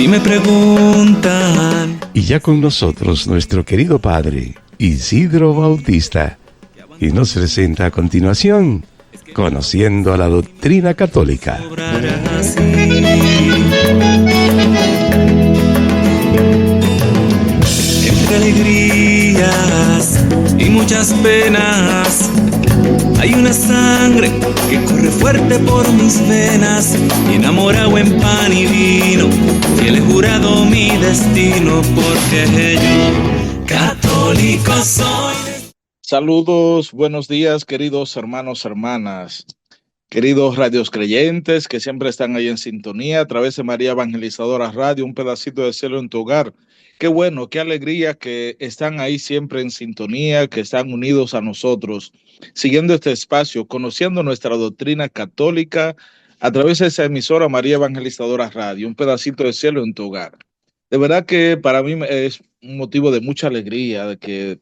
Si me preguntan. Y ya con nosotros nuestro querido padre Isidro Bautista, y nos presenta a continuación Conociendo a la Doctrina Católica. Entre alegrías y muchas penas hay una sangre que corre fuerte por mis venas, y enamorado en pan y vino, fiel he jurado mi destino, porque yo católico soy. Saludos, buenos días, queridos hermanos, hermanas, queridos radios creyentes que siempre están ahí en sintonía a través de María Evangelizadora Radio, un pedacito de cielo en tu hogar. Qué bueno, qué alegría que están ahí siempre en sintonía, que están unidos a nosotros, siguiendo este espacio, conociendo nuestra doctrina católica a través de esa emisora María Evangelizadora Radio, un pedacito de cielo en tu hogar. De verdad que para mí es un motivo de mucha alegría de que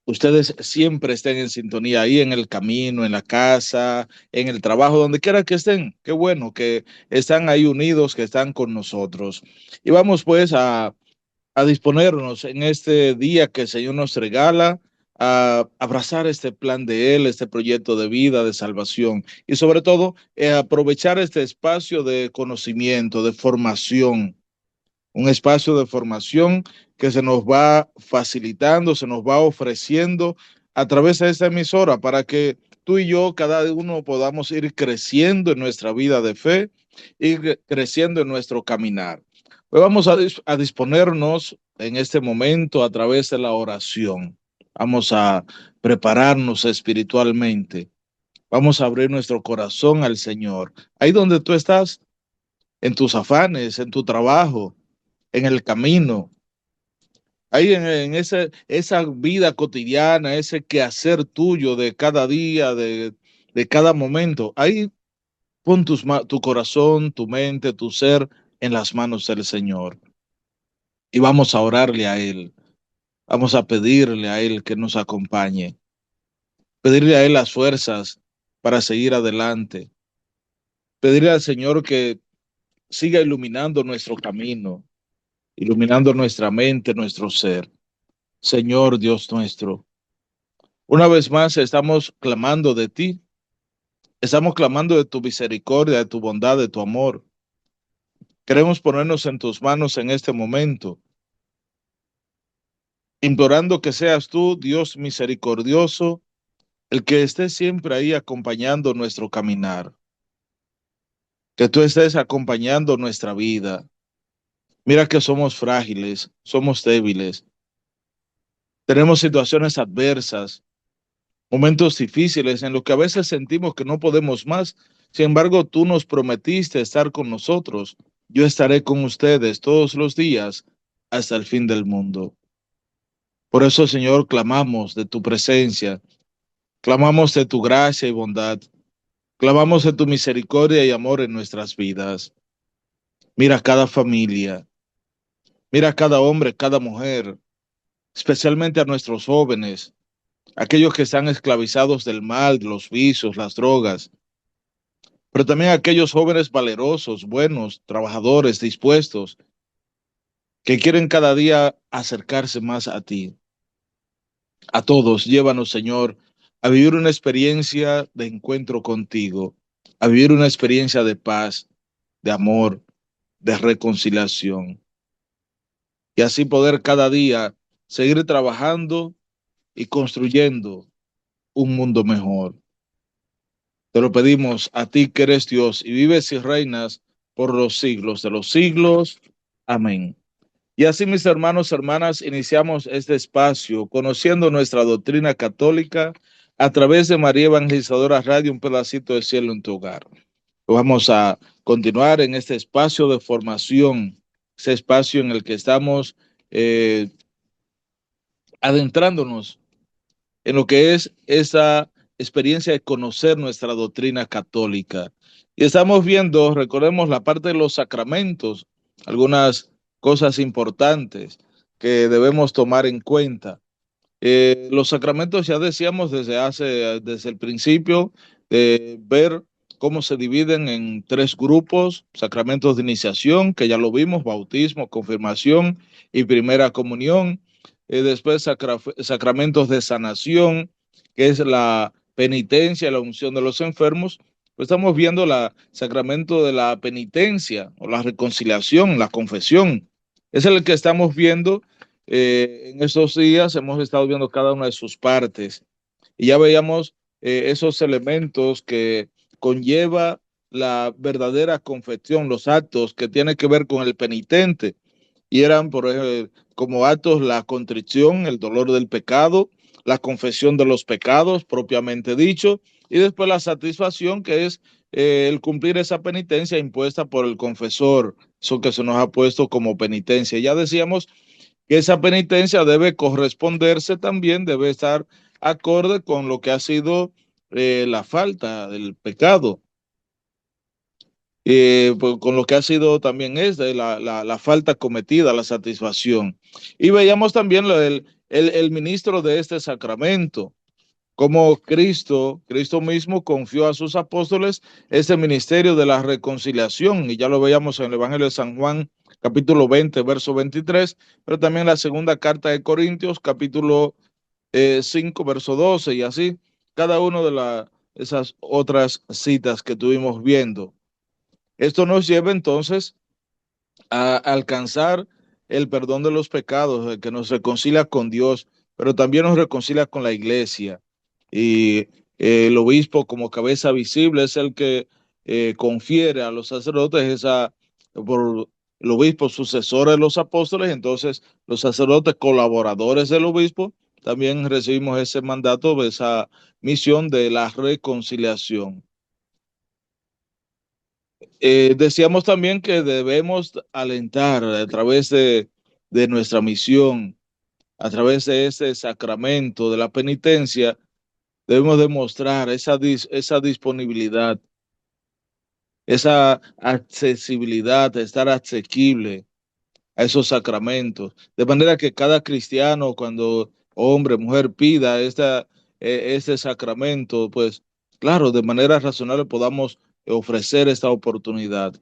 ustedes siempre estén en sintonía ahí en el camino, en la casa, en el trabajo, donde quiera que estén. Qué bueno que están ahí unidos, que están con nosotros. Y vamos pues a disponernos en este día que el Señor nos regala, a abrazar este plan de Él, este proyecto de vida, de salvación, y sobre todo aprovechar este espacio de conocimiento, de formación, un espacio de formación que se nos va facilitando, se nos va ofreciendo a través de esta emisora para que tú y yo, cada uno, podamos ir creciendo en nuestra vida de fe, ir creciendo en nuestro caminar. Pues vamos a disponernos en este momento a través de la oración. Vamos a prepararnos espiritualmente. Vamos a abrir nuestro corazón al Señor. Ahí donde tú estás, en tus afanes, en tu trabajo, en el camino, ahí en esa vida cotidiana, ese quehacer tuyo de cada día, de cada momento, ahí pon tu corazón, tu mente, tu ser en las manos del Señor. Y vamos a orarle a Él, vamos a pedirle a Él que nos acompañe, pedirle a Él las fuerzas para seguir adelante, pedirle al Señor que siga iluminando nuestro camino, iluminando nuestra mente, nuestro ser. Señor Dios nuestro, una vez más estamos clamando de ti, estamos clamando de tu misericordia, de tu bondad, de tu amor. Queremos ponernos en tus manos en este momento, implorando que seas tú, Dios misericordioso, el que esté siempre ahí acompañando nuestro caminar, que tú estés acompañando nuestra vida. Mira que somos frágiles, somos débiles, tenemos situaciones adversas, momentos difíciles en los que a veces sentimos que no podemos más. Sin embargo, tú nos prometiste estar con nosotros. Yo estaré con ustedes todos los días hasta el fin del mundo. Por eso, Señor, clamamos de tu presencia, clamamos de tu gracia y bondad, clamamos de tu misericordia y amor en nuestras vidas. Mira cada familia, mira cada hombre, cada mujer, especialmente a nuestros jóvenes, aquellos que están esclavizados del mal, de los vicios, las drogas, pero también aquellos jóvenes valerosos, buenos, trabajadores, dispuestos, que quieren cada día acercarse más a ti. A todos, llévanos, Señor, a vivir una experiencia de encuentro contigo, a vivir una experiencia de paz, de amor, de reconciliación, y así poder cada día seguir trabajando y construyendo un mundo mejor. Te lo pedimos a ti que eres Dios y vives y reinas por los siglos de los siglos. Amén. Y así, mis hermanos, hermanas, iniciamos este espacio conociendo nuestra doctrina católica a través de María Evangelizadora Radio, un pedacito de cielo en tu hogar. Vamos a continuar en este espacio de formación, ese espacio en el que estamos adentrándonos en lo que es esa experiencia de conocer nuestra doctrina católica. Y estamos viendo, recordemos la parte de los sacramentos, algunas cosas importantes que debemos tomar en cuenta. Los sacramentos ya decíamos desde el principio, de ver cómo se dividen en tres grupos: sacramentos de iniciación, que ya lo vimos, bautismo, confirmación y primera comunión. Después sacramentos de sanación, que es la penitencia, la unción de los enfermos. Pues estamos viendo el sacramento de la penitencia o la reconciliación, la confesión. Es el que estamos viendo en estos días. Hemos estado viendo cada una de sus partes y ya veíamos esos elementos que conlleva la verdadera confesión, los actos que tienen que ver con el penitente, y eran, por ejemplo, como actos, la contrición, el dolor del pecado, la confesión de los pecados propiamente dicho, y después la satisfacción, que es el cumplir esa penitencia impuesta por el confesor, eso que se nos ha puesto como penitencia. Ya decíamos que esa penitencia debe corresponderse también, debe estar acorde con lo que ha sido la falta del pecado, pues, con lo que ha sido también la falta cometida, la satisfacción. Y veíamos también el ministro de este sacramento, como Cristo mismo confió a sus apóstoles ese ministerio de la reconciliación, y ya lo veíamos en el Evangelio de San Juan, capítulo 20, verso 23, pero también la segunda carta de Corintios, capítulo 5, verso 12, y así, cada una de esas otras citas que tuvimos viendo. Esto nos lleva entonces a alcanzar el perdón de los pecados, el que nos reconcilia con Dios, pero también nos reconcilia con la iglesia. Y el obispo, como cabeza visible, es el que confiere a los sacerdotes por el obispo sucesor de los apóstoles. Entonces los sacerdotes colaboradores del obispo también recibimos ese mandato, esa misión de la reconciliación. Decíamos también que debemos alentar a través de nuestra misión, a través de ese sacramento de la penitencia, debemos demostrar esa disponibilidad, esa accesibilidad, estar asequible a esos sacramentos, de manera que cada cristiano, cuando hombre, mujer pida este sacramento, pues claro, de manera razonable podamos ofrecer esta oportunidad.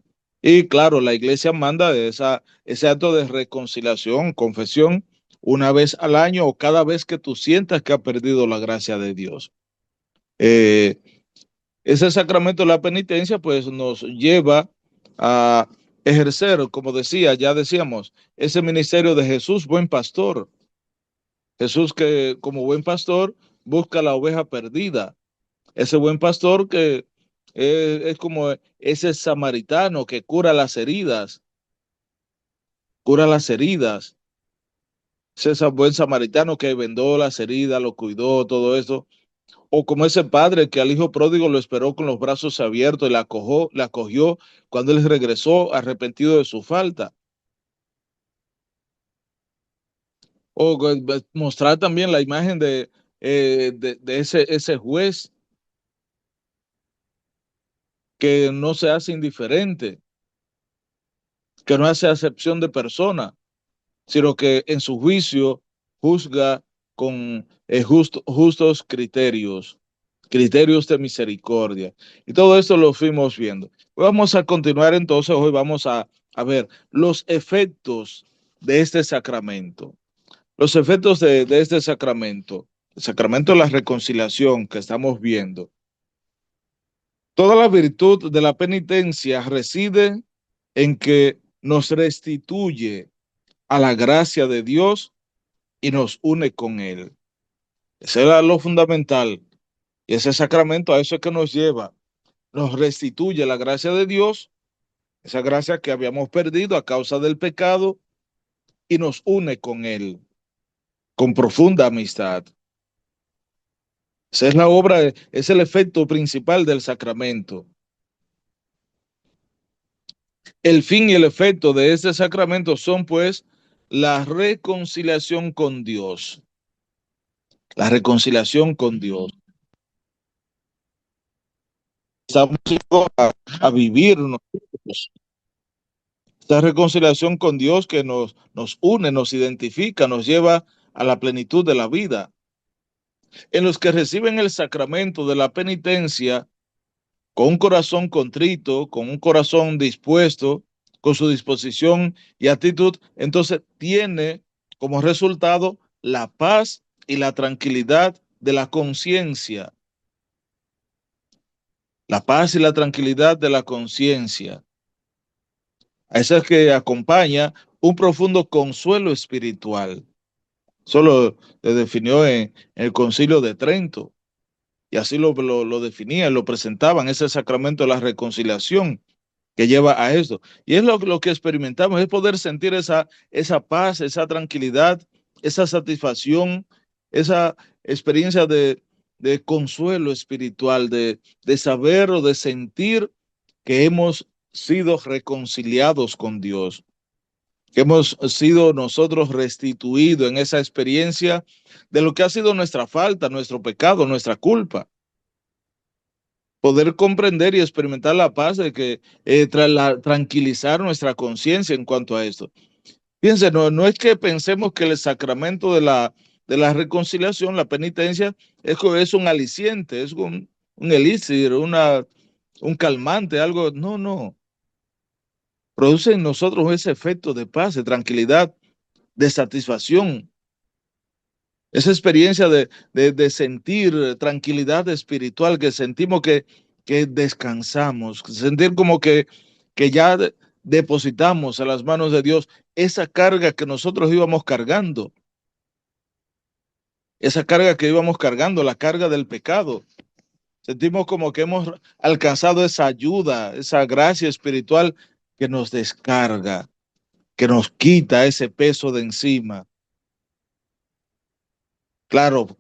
Y claro, la iglesia manda ese acto de reconciliación, confesión, una vez al año o cada vez que tú sientas que has perdido la gracia de Dios. Eh, Ese sacramento de la penitencia pues nos lleva a ejercer, como decía, ya decíamos, ese ministerio de Jesús, buen pastor. Jesús que como buen pastor busca la oveja perdida. Ese buen pastor que es como ese samaritano que cura las heridas. Es ese buen samaritano que vendó las heridas, lo cuidó, todo eso. O como ese padre que al hijo pródigo lo esperó con los brazos abiertos y la acogió cuando él regresó arrepentido de su falta. O mostrar también la imagen de ese juez que no se hace indiferente, que no hace acepción de persona, sino que en su juicio juzga con justos criterios de misericordia. Y todo esto lo fuimos viendo. Vamos a continuar entonces, hoy vamos a ver los efectos de este sacramento. Los efectos de este sacramento, el sacramento de la reconciliación que estamos viendo. Toda la virtud de la penitencia reside en que nos restituye a la gracia de Dios y nos une con Él. Ese era lo fundamental. Y ese sacramento a eso es que nos lleva. Nos restituye la gracia de Dios, esa gracia que habíamos perdido a causa del pecado, y nos une con Él, con profunda amistad. Esa es la obra, es el efecto principal del sacramento. El fin y el efecto de este sacramento son, pues, la reconciliación con Dios. La reconciliación con Dios. Estamos a vivir nosotros esta reconciliación con Dios que nos une, nos identifica, nos lleva a la plenitud de la vida. En los que reciben el sacramento de la penitencia, con un corazón contrito, con un corazón dispuesto, con su disposición y actitud, entonces tiene como resultado la paz y la tranquilidad de la conciencia. La paz y la tranquilidad de la conciencia. A eso es que acompaña un profundo consuelo espiritual. Eso lo definió en el Concilio de Trento. Y así lo definían, lo presentaban, ese sacramento de la reconciliación que lleva a esto. Y es lo que experimentamos, es poder sentir esa paz, esa tranquilidad, esa satisfacción, esa experiencia de consuelo espiritual, de saber o de sentir que hemos sido reconciliados con Dios, que hemos sido nosotros restituidos en esa experiencia de lo que ha sido nuestra falta, nuestro pecado, nuestra culpa. Poder comprender y experimentar la paz de que tranquilizar nuestra conciencia en cuanto a esto. Fíjense, no es que pensemos que el sacramento de la reconciliación, la penitencia, es un aliciente, es un elixir, un calmante, algo. No, no. Produce en nosotros ese efecto de paz, de tranquilidad, de satisfacción. Esa experiencia de sentir tranquilidad espiritual, que sentimos que descansamos, sentir como que ya depositamos a las manos de Dios esa carga que nosotros íbamos cargando, esa carga que íbamos cargando, la carga del pecado. Sentimos como que hemos alcanzado esa ayuda, esa gracia espiritual que nos descarga, que nos quita ese peso de encima. Claro,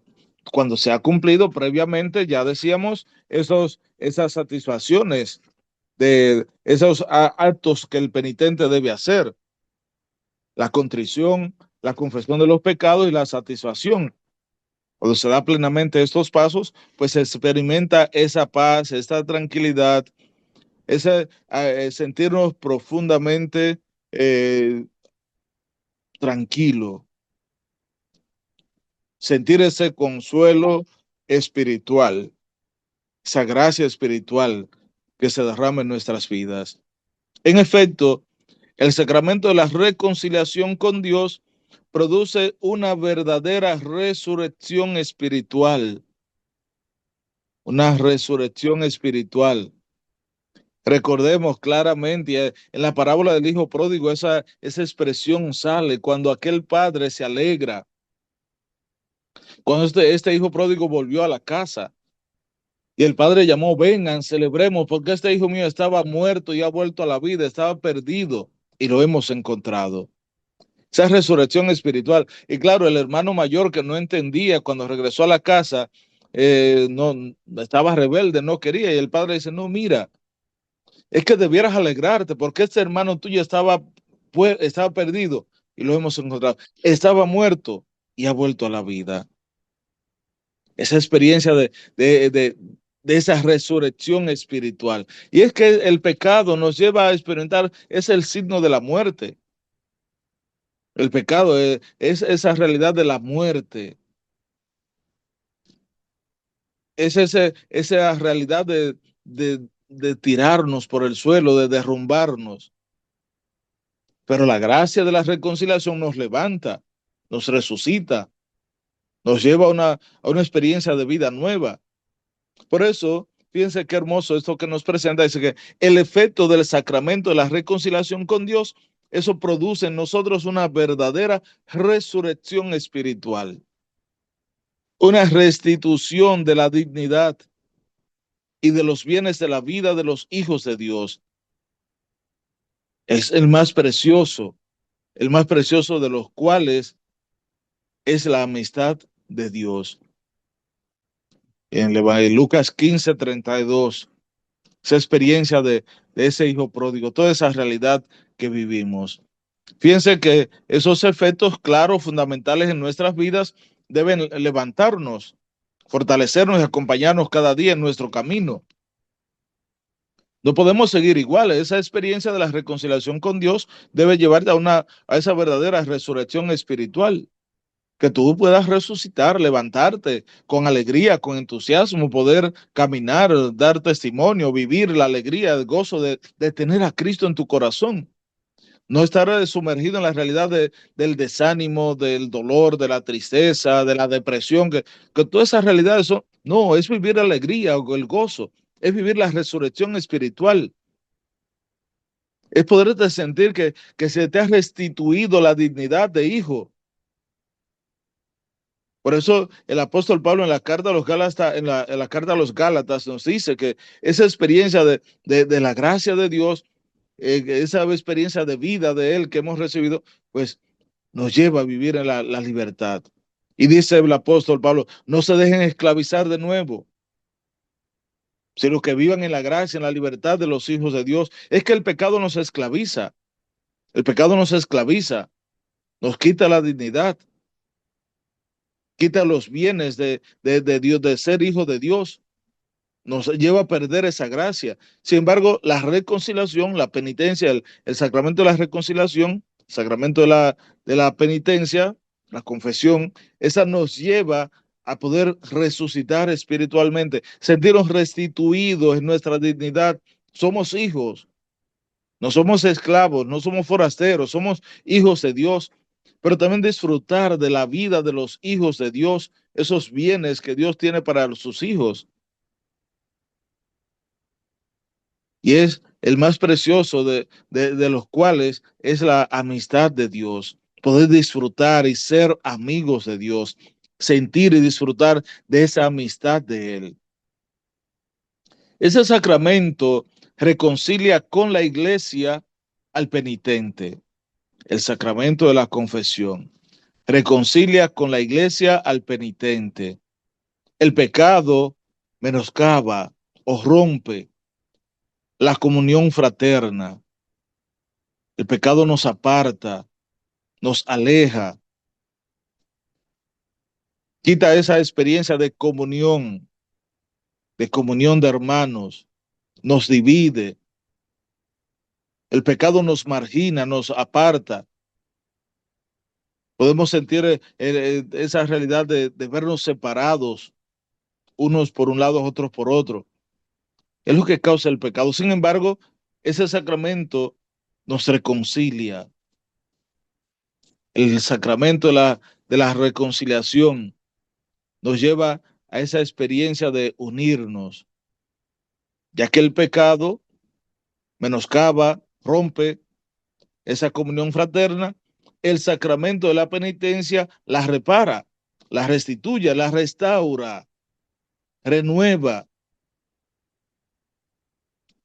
cuando se ha cumplido previamente, ya decíamos, esas satisfacciones de esos actos que el penitente debe hacer, la contrición, la confesión de los pecados y la satisfacción. Cuando se da plenamente estos pasos, pues se experimenta esa paz, esa tranquilidad, ese sentirnos profundamente tranquilo, sentir ese consuelo espiritual, esa gracia espiritual que se derrama en nuestras vidas. En efecto, el sacramento de la reconciliación con Dios produce una verdadera resurrección espiritual, una resurrección espiritual. Recordemos claramente, en la parábola del hijo pródigo, esa expresión sale cuando aquel padre se alegra, cuando este hijo pródigo volvió a la casa. Y el padre llamó, vengan, celebremos, porque este hijo mío estaba muerto y ha vuelto a la vida, estaba perdido y lo hemos encontrado. Esa resurrección espiritual. Y claro, el hermano mayor que no entendía cuando regresó a la casa, no estaba rebelde, no quería. Y el padre dice, no, mira, es que debieras alegrarte porque este hermano tuyo estaba perdido y lo hemos encontrado. Estaba muerto y ha vuelto a la vida. Esa experiencia de esa resurrección espiritual. Y es que el pecado nos lleva a experimentar, es el signo de la muerte. El pecado es esa realidad de la muerte. Es esa realidad de tirarnos por el suelo, de derrumbarnos. Pero la gracia de la reconciliación nos levanta, nos resucita, nos lleva a una experiencia de vida nueva. Por eso, fíjense qué hermoso esto que nos presenta, dice que el efecto del sacramento de la reconciliación con Dios, eso produce en nosotros una verdadera resurrección espiritual, una restitución de la dignidad y de los bienes de la vida de los hijos de Dios. Es el más precioso de los cuales es la amistad de Dios. En Lucas 15:32, esa experiencia de ese hijo pródigo, toda esa realidad que vivimos. Fíjense que esos efectos claros, fundamentales en nuestras vidas, deben levantarnos, fortalecernos y acompañarnos cada día en nuestro camino. No podemos seguir iguales. Esa experiencia de la reconciliación con Dios debe llevarte a esa verdadera resurrección espiritual. que tú puedas resucitar, levantarte con alegría, con entusiasmo, poder caminar, dar testimonio, vivir la alegría, el gozo de tener a Cristo en tu corazón. No estar sumergido en la realidad del desánimo, del dolor, de la tristeza, de la depresión, que todas esas realidades son, no, es vivir la alegría o el gozo, es vivir la resurrección espiritual, es poderte sentir que se te ha restituido la dignidad de hijo. Por eso el apóstol Pablo en la carta a los Gálatas, en la carta a los Gálatas nos dice que esa experiencia de la gracia de Dios, esa experiencia de vida de él que hemos recibido, pues nos lleva a vivir en la libertad. Y dice el apóstol Pablo, no se dejen esclavizar de nuevo, sino que vivan en la gracia, en la libertad de los hijos de Dios. Es que el pecado nos esclaviza, el pecado nos esclaviza, nos quita la dignidad, quita los bienes de Dios, de ser hijo de Dios, nos lleva a perder esa gracia. Sin embargo, la reconciliación, la penitencia, el sacramento de la reconciliación, el sacramento de la penitencia, la confesión, esa nos lleva a poder resucitar espiritualmente, sentirnos restituidos en nuestra dignidad. Somos hijos, no somos esclavos, no somos forasteros, somos hijos de Dios, pero también disfrutar de la vida de los hijos de Dios, esos bienes que Dios tiene para sus hijos. Y es el más precioso de los cuales es la amistad de Dios, poder disfrutar y ser amigos de Dios, sentir y disfrutar de esa amistad de Él. Ese sacramento reconcilia con la iglesia al penitente, el sacramento de la confesión. Reconcilia con la iglesia al penitente. El pecado menoscaba o rompe la comunión fraterna. El pecado nos aparta, nos aleja, quita esa experiencia de comunión de hermanos, nos divide. El pecado nos margina, nos aparta. Podemos sentir esa realidad de vernos separados, unos por un lado, otros por otro. Es lo que causa el pecado. Sin embargo, ese sacramento nos reconcilia. El sacramento de la reconciliación nos lleva a esa experiencia de unirnos, ya que el pecado menoscaba, rompe esa comunión fraterna, el sacramento de la penitencia la repara, la restituye, la restaura, renueva.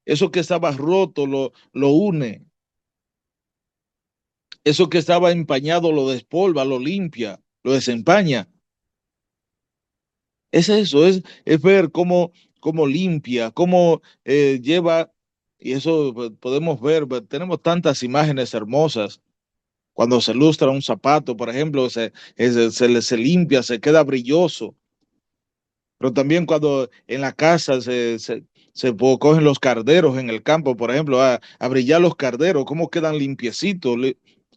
Eso que estaba roto lo une. Eso que estaba empañado lo despolva, lo limpia, lo desempaña. Es eso, es ver cómo limpia, cómo lleva, y eso podemos ver, tenemos tantas imágenes hermosas. Cuando se lustra un zapato, por ejemplo, se limpia, se queda brilloso. Pero también cuando en la casa se cogen los carderos en el campo, por ejemplo, a brillar los carderos, cómo quedan limpiecitos,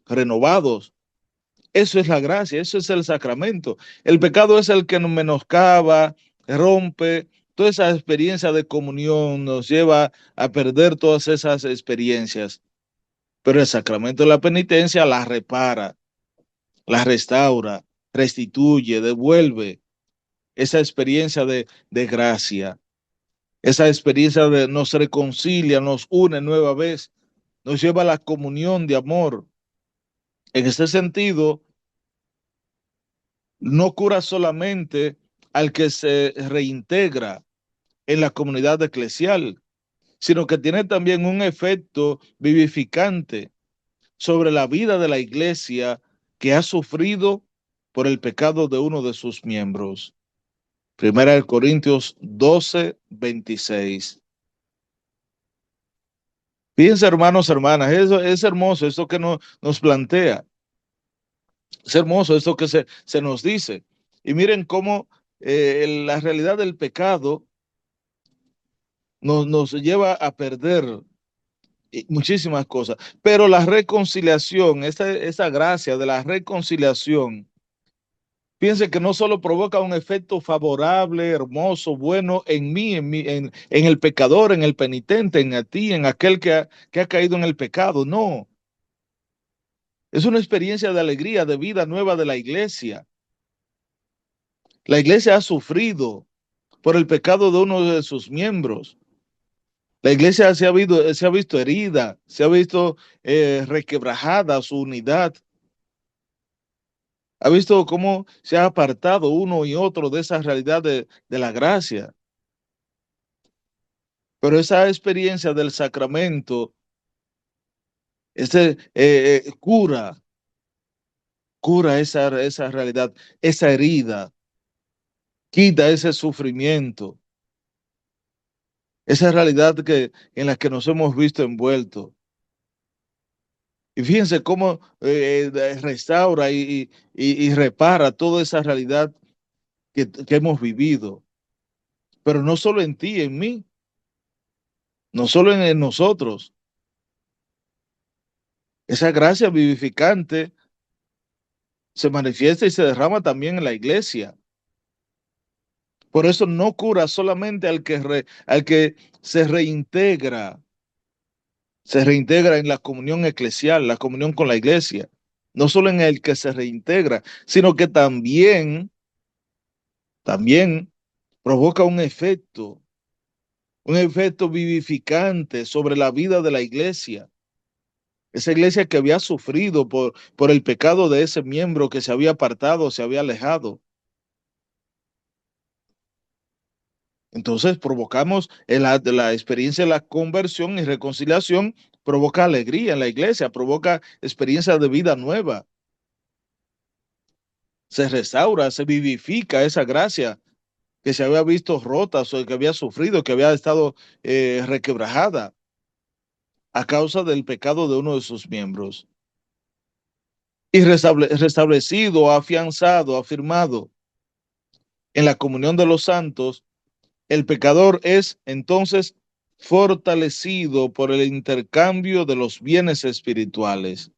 renovados. Eso es la gracia, eso es el sacramento. El pecado es el que nos menoscaba, rompe. Toda esa experiencia de comunión nos lleva a perder todas esas experiencias. Pero el sacramento de la penitencia la repara, la restaura, restituye, devuelve esa experiencia de gracia. Esa experiencia nos reconcilia, nos une nueva vez, nos lleva a la comunión de amor. En este sentido, no cura solamente al que se reintegra en la comunidad eclesial, sino que tiene también un efecto vivificante sobre la vida de la iglesia que ha sufrido por el pecado de uno de sus miembros. Primera de Corintios 12:26. Fíjense, hermanos, hermanas, eso es hermoso esto que nos plantea. Es hermoso esto que se nos dice. Y miren cómo la realidad del pecado nos lleva a perder muchísimas cosas. Pero la reconciliación, esa gracia de la reconciliación, Fíjense que no solo provoca un efecto favorable, hermoso, bueno en el pecador, en el penitente, en a ti, en aquel que ha caído en el pecado. No, es una experiencia de alegría, de vida nueva de la iglesia. La iglesia ha sufrido por el pecado de uno de sus miembros. La iglesia se ha visto herida, se ha visto requebrajada su unidad. Ha visto cómo se ha apartado uno y otro de esa realidad de la gracia. Pero esa experiencia del sacramento, cura, cura esa realidad, esa herida, quita ese sufrimiento, esa realidad en la que nos hemos visto envueltos. Y fíjense cómo restaura y repara toda esa realidad que hemos vivido. Pero no solo en ti, en mí, no solo en nosotros. Esa gracia vivificante se manifiesta y se derrama también en la iglesia. Por eso no cura solamente al que se reintegra en la comunión eclesial, la comunión con la iglesia. No solo en el que se reintegra, sino que también provoca un efecto vivificante sobre la vida de la iglesia. Esa iglesia que había sufrido por el pecado de ese miembro que se había apartado, se había alejado. Entonces provocamos la experiencia de la conversión y reconciliación, provoca alegría en la iglesia, provoca experiencia de vida nueva. Se restaura, se vivifica esa gracia que se había visto rota, o que había sufrido, que había estado requebrajada a causa del pecado de uno de sus miembros. Y restablecido, afianzado, afirmado en la comunión de los santos, el pecador es entonces fortalecido por el intercambio de los bienes espirituales.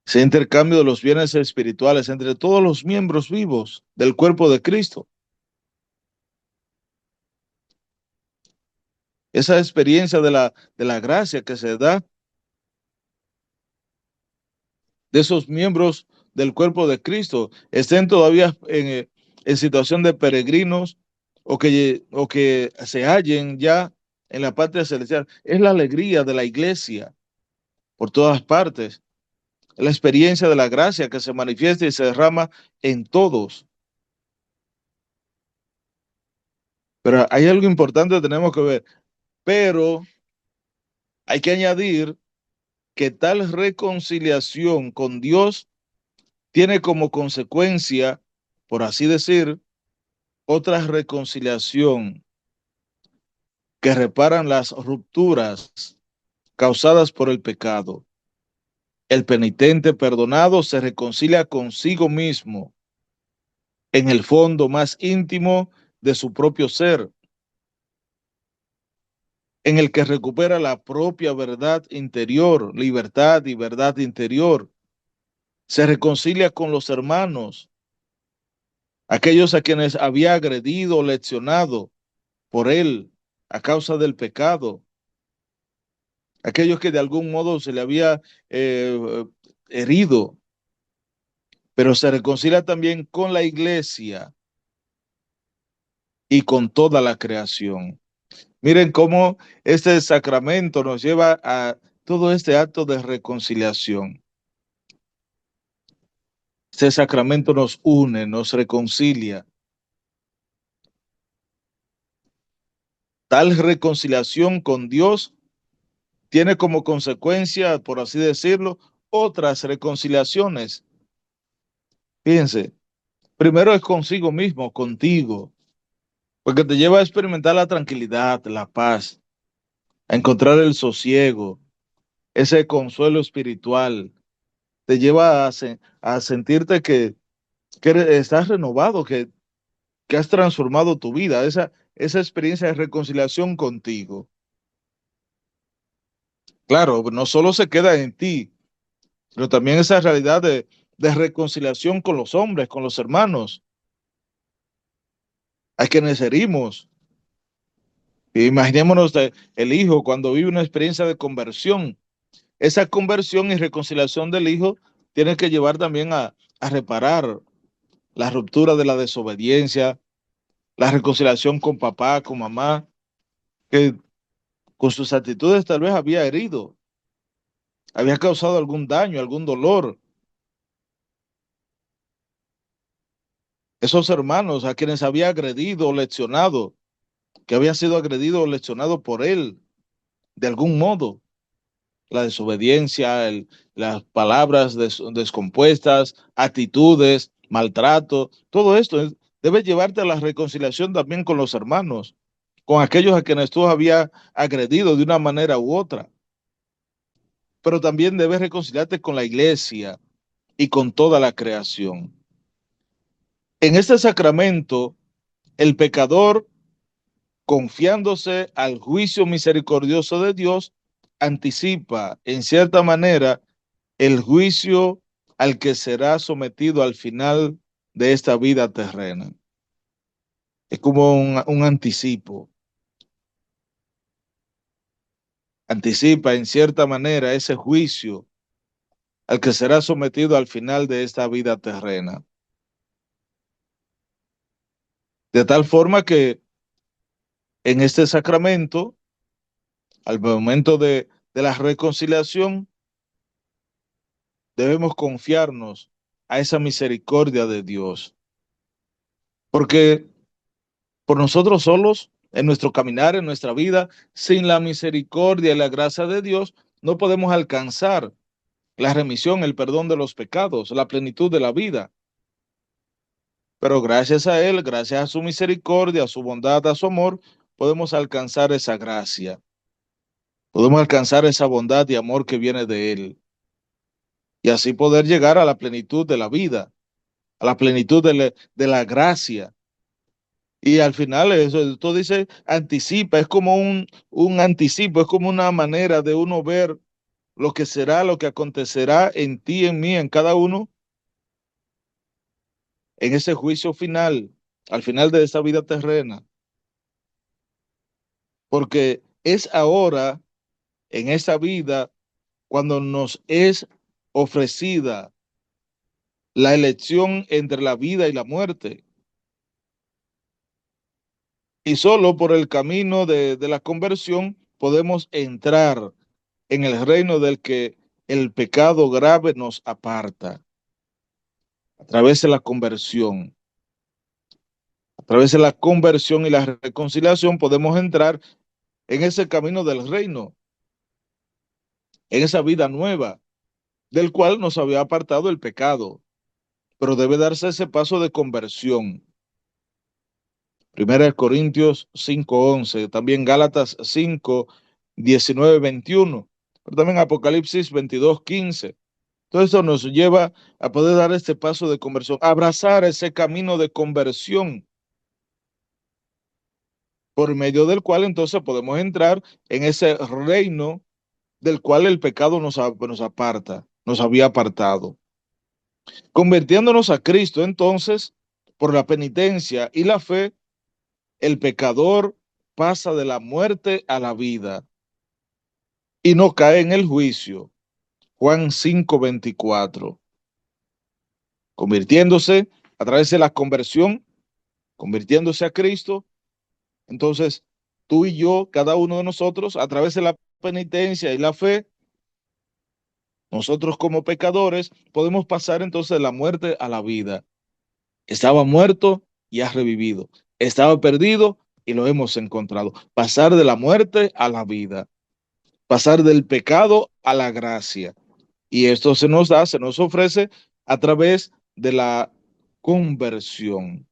Ese intercambio de los bienes espirituales entre todos los miembros vivos del cuerpo de Cristo. Esa experiencia de la gracia que se da de esos miembros del cuerpo de Cristo estén todavía en situación de peregrinos o que se hallen ya en la patria celestial. Es la alegría de la iglesia por todas partes. Es la experiencia de la gracia que se manifiesta y se derrama en todos. Pero hay algo importante que tenemos que ver. Pero hay que añadir que tal reconciliación con Dios tiene como consecuencia, por así decir, otra reconciliación que reparan las rupturas causadas por el pecado. El penitente perdonado se reconcilia consigo mismo en el fondo más íntimo de su propio ser, en el que recupera la propia verdad interior, libertad y verdad interior. Se reconcilia con los hermanos, aquellos a quienes había agredido o leccionado por él a causa del pecado, aquellos que de algún modo se le había herido, pero se reconcilia también con la iglesia y con toda la creación. Miren cómo este sacramento nos lleva a todo este acto de reconciliación. Este sacramento nos une, nos reconcilia. Tal reconciliación con Dios tiene como consecuencia, por así decirlo, otras reconciliaciones. Fíjense, primero es consigo mismo, contigo, porque te lleva a experimentar la tranquilidad, la paz, a encontrar el sosiego, ese consuelo espiritual. Te lleva a sentirte que estás renovado, que has transformado tu vida, esa experiencia de reconciliación contigo. Claro, no solo se queda en ti, pero también esa realidad de reconciliación con los hombres, con los hermanos, a quienes herimos. Imaginémonos el hijo cuando vive una experiencia de conversión. Esa conversión y reconciliación del hijo tiene que llevar también a reparar la ruptura de la desobediencia, la reconciliación con papá, con mamá, que con sus actitudes tal vez había herido, había causado algún daño, algún dolor. Esos hermanos a quienes había agredido o leccionado, que había sido agredido o leccionado por él, de algún modo. La desobediencia, las palabras descompuestas, actitudes, maltrato, todo esto debe llevarte a la reconciliación también con los hermanos, con aquellos a quienes tú habías agredido de una manera u otra. Pero también debes reconciliarte con la iglesia y con toda la creación. En este sacramento, el pecador, confiándose al juicio misericordioso de Dios, anticipa, en cierta manera, el juicio al que será sometido al final de esta vida terrena. Es como un anticipo. Anticipa en cierta manera ese juicio al que será sometido al final de esta vida terrena. De tal forma que en este sacramento, al momento de la reconciliación, debemos confiarnos a esa misericordia de Dios. Porque por nosotros solos, en nuestro caminar, en nuestra vida, sin la misericordia y la gracia de Dios, no podemos alcanzar la remisión, el perdón de los pecados, la plenitud de la vida. Pero gracias a Él, gracias a su misericordia, a su bondad, a su amor, podemos alcanzar esa gracia. Podemos alcanzar esa bondad y amor que viene de Él. Y así poder llegar a la plenitud de la vida, a la plenitud de la gracia. Y al final, eso tú dices, anticipa, es como un anticipo, es como una manera de uno ver lo que será, lo que acontecerá en ti, en mí, en cada uno, en ese juicio final, al final de esta vida terrena. Porque es ahora, en esta vida, cuando nos es ofrecida la elección entre la vida y la muerte. Y solo por el camino de la conversión podemos entrar en el reino del que el pecado grave nos aparta. A través de la conversión. A través de la conversión y la reconciliación podemos entrar en ese camino del reino, en esa vida nueva, del cual nos había apartado el pecado. Pero debe darse ese paso de conversión. Primera de Corintios 5:11, también Gálatas 5:19-21, pero también Apocalipsis 22:15. Todo eso nos lleva a poder dar este paso de conversión, abrazar ese camino de conversión, por medio del cual entonces podemos entrar en ese reino del cual el pecado nos aparta, nos había apartado. Convirtiéndonos a Cristo, entonces, por la penitencia y la fe, el pecador pasa de la muerte a la vida y no cae en el juicio. Juan 5:24. Convirtiéndose a través de la conversión, convirtiéndose a Cristo, entonces tú y yo, cada uno de nosotros, a través de la penitencia y la fe, nosotros como pecadores podemos pasar entonces de la muerte a la vida. Estaba muerto y ha revivido. Estaba perdido y lo hemos encontrado. Pasar de la muerte a la vida. Pasar del pecado a la gracia. Y esto se nos da, se nos ofrece a través de la conversión.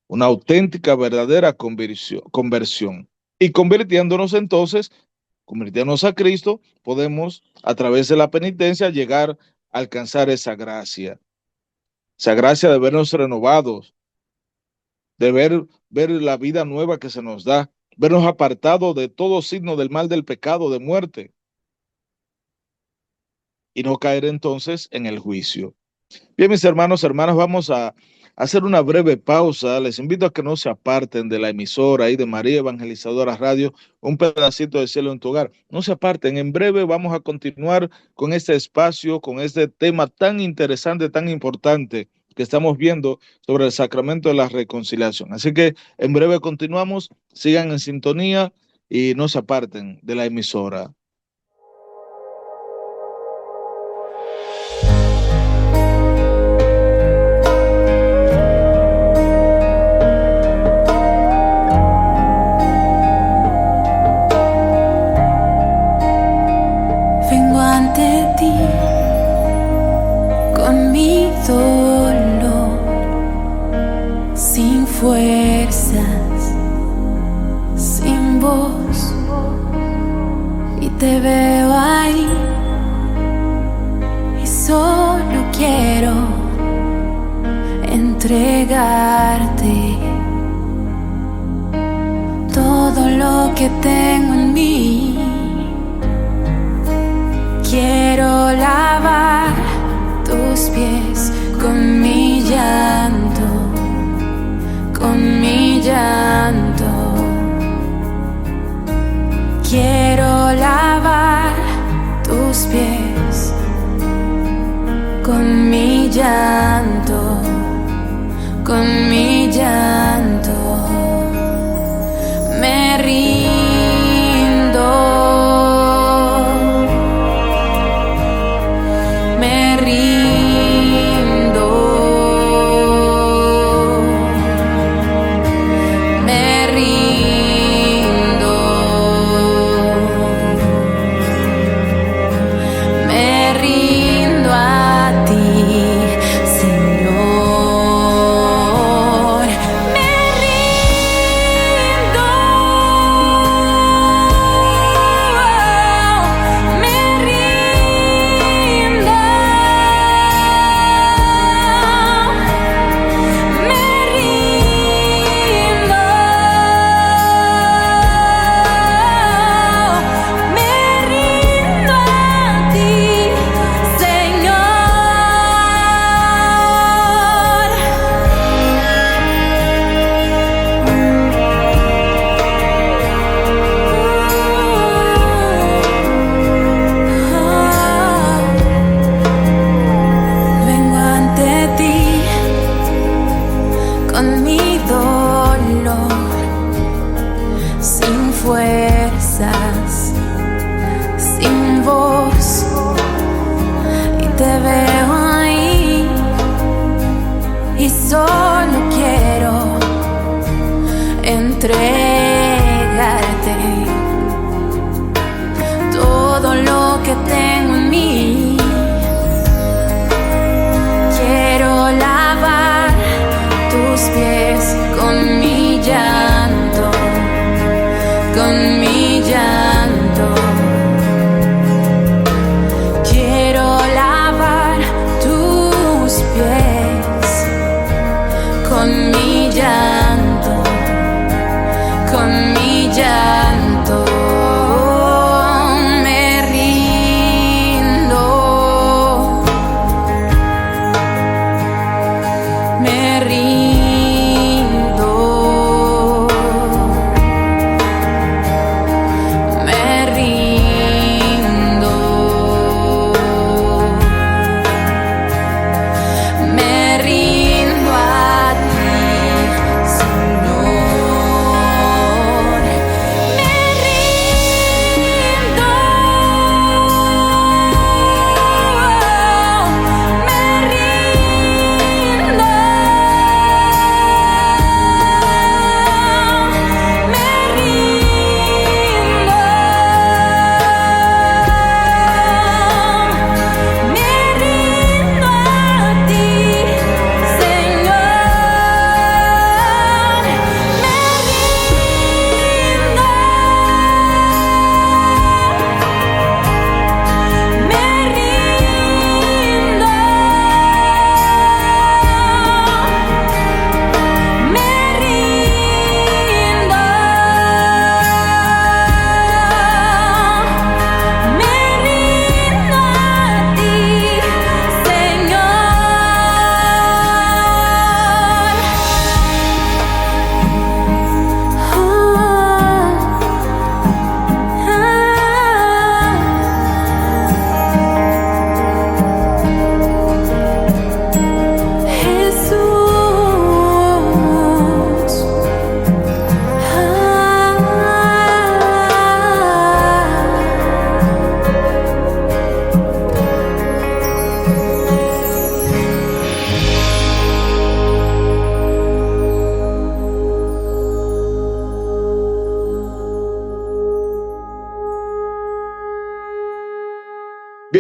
Una auténtica, verdadera conversión. Y convirtiéndonos entonces, convirtiéndonos a Cristo, podemos a través de la penitencia llegar a alcanzar esa gracia. Esa gracia de vernos renovados, de ver la vida nueva que se nos da, vernos apartados de todo signo del mal, del pecado, de muerte, y no caer entonces en el juicio. Bien, mis hermanos, hermanas, vamos a hacer una breve pausa. Les invito a que no se aparten de la emisora y de María Evangelizadora Radio, un pedacito de cielo en tu hogar. No se aparten. En breve vamos a continuar con este espacio, con este tema tan interesante, tan importante que estamos viendo sobre el sacramento de la reconciliación. Así que en breve continuamos. Sigan en sintonía y no se aparten de la emisora. Fuerzas, sin voz, y te veo ahí, y solo quiero entregarte todo lo que tengo en mí. Quiero lavar tus pies con mi llanto, con mi llanto. Quiero lavar tus pies con mi llanto, con mi llanto. Me rindo, me rindo. Entregarte todo lo que tengo en mí. Quiero lavar tus pies con mi llanto, con mi llanto. Quiero lavar tus pies con mi llanto,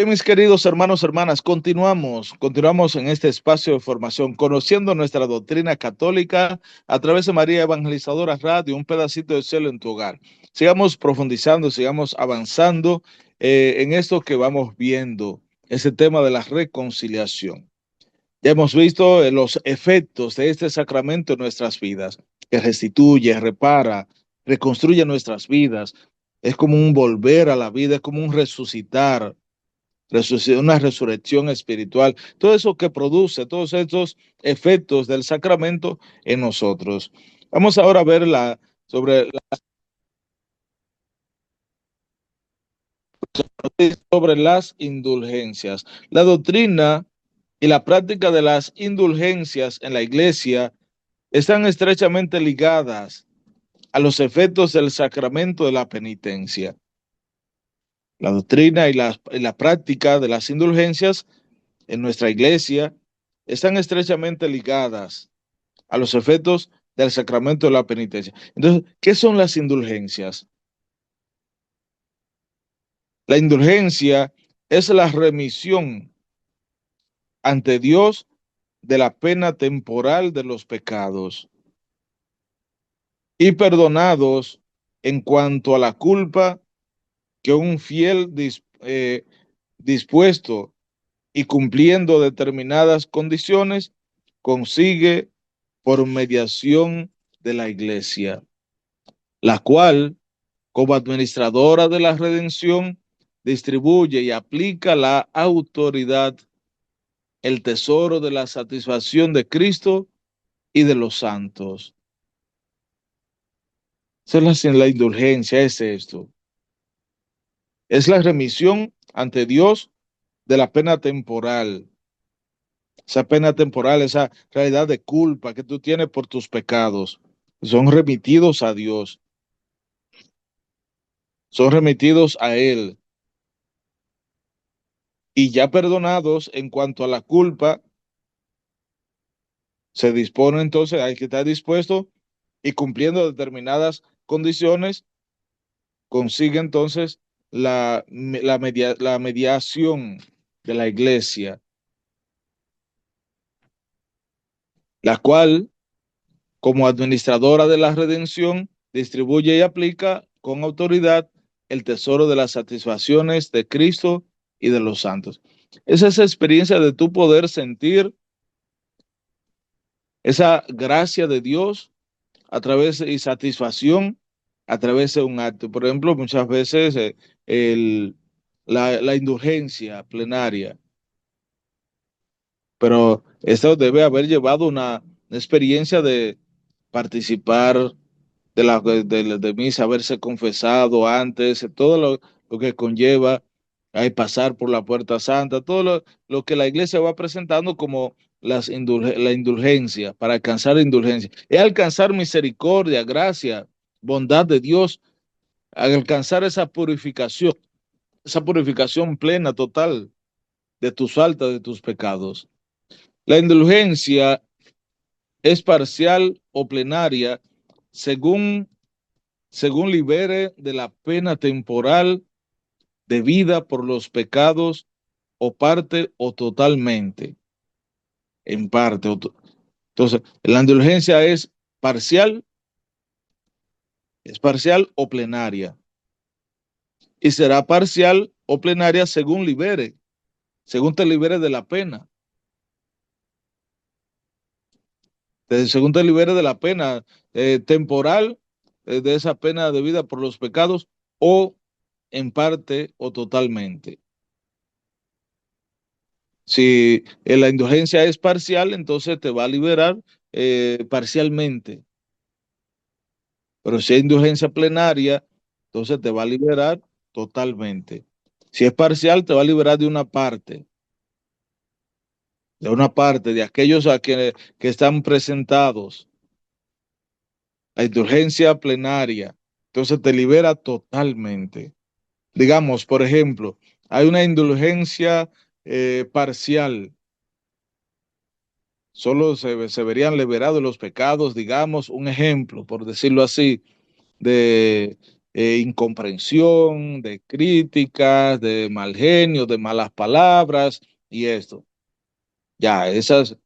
Bien, mis queridos hermanos, hermanas, continuamos en este espacio de formación, conociendo nuestra doctrina católica a través de María Evangelizadora Radio, un pedacito de cielo en tu hogar. Sigamos profundizando, sigamos avanzando en esto que vamos viendo, ese tema de la reconciliación. Ya hemos visto los efectos de este sacramento en nuestras vidas, que restituye, repara, reconstruye nuestras vidas. Es como un volver a la vida, es como un resucitar, una resurrección espiritual, todo eso que produce, todos estos efectos del sacramento en nosotros. Vamos ahora a ver sobre las indulgencias. La doctrina y la práctica de las indulgencias en la iglesia están estrechamente ligadas a los efectos del sacramento de la penitencia. La doctrina y la práctica de las indulgencias en nuestra iglesia están estrechamente ligadas a los efectos del sacramento de la penitencia. Entonces, ¿qué son las indulgencias? La indulgencia es la remisión ante Dios de la pena temporal de los pecados y perdonados en cuanto a la culpa que un fiel dispuesto y cumpliendo determinadas condiciones consigue por mediación de la iglesia, la cual, como administradora de la redención, distribuye y aplica la autoridad, el tesoro de la satisfacción de Cristo y de los santos. Esa es la indulgencia, es esto. Es la remisión ante Dios de la pena temporal. Esa pena temporal, esa realidad de culpa que tú tienes por tus pecados, son remitidos a Dios, son remitidos a Él. Y ya perdonados en cuanto a la culpa, se dispone entonces, hay que estar dispuesto y cumpliendo determinadas condiciones, consigue entonces la mediación de la iglesia, la cual, como administradora de la redención, distribuye y aplica con autoridad el tesoro de las satisfacciones de Cristo y de los santos. Esa es esa experiencia de tu poder sentir esa gracia de Dios a través y satisfacción a través de un acto. Por ejemplo, muchas veces la indulgencia plenaria, pero esto debe haber llevado una experiencia de participar de misa, haberse confesado antes, todo lo que conlleva hay pasar por la puerta santa, todo lo que la iglesia va presentando como la indulgencia, para alcanzar indulgencia. Es alcanzar misericordia, gracia, bondad de Dios, alcanzar esa purificación plena, total, de tus faltas, de tus pecados. La indulgencia es parcial o plenaria según libere de la pena temporal debida por los pecados o parte o totalmente, en parte. Entonces, la indulgencia es parcial o plenaria, y será parcial o plenaria según te libere de la pena, según te libere de la pena temporal, de esa pena debida por los pecados, o en parte o totalmente. Si la indulgencia es parcial, entonces te va a liberar parcialmente. Pero si es indulgencia plenaria, entonces te va a liberar totalmente. Si es parcial, te va a liberar de una parte, de aquellos que están presentados. La indulgencia plenaria, entonces te libera totalmente. Digamos, por ejemplo, hay una indulgencia parcial. Solo se verían liberados los pecados, digamos, un ejemplo, por decirlo así, de incomprensión, de críticas, de mal genio, de malas palabras y esto. Ya, esas,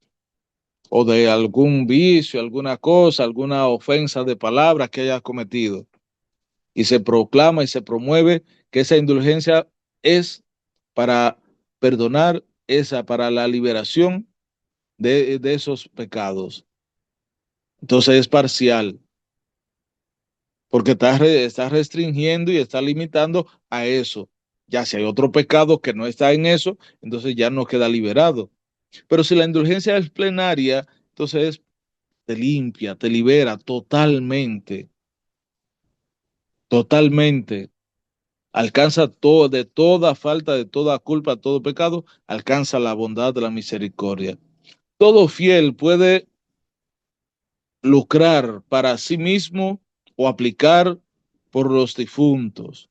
o de algún vicio, alguna cosa, alguna ofensa de palabras que hayas cometido. Y se proclama y se promueve que esa indulgencia es para perdonar, esa para la liberación de esos pecados. Entonces es parcial, porque está restringiendo y está limitando a eso. Ya si hay otro pecado que no está en eso, entonces ya no queda liberado. Pero si la indulgencia es plenaria, entonces te limpia, te libera totalmente, totalmente. Alcanza todo, de toda falta, de toda culpa, todo pecado, alcanza la bondad de la misericordia. Todo fiel puede lucrar para sí mismo o aplicar por los difuntos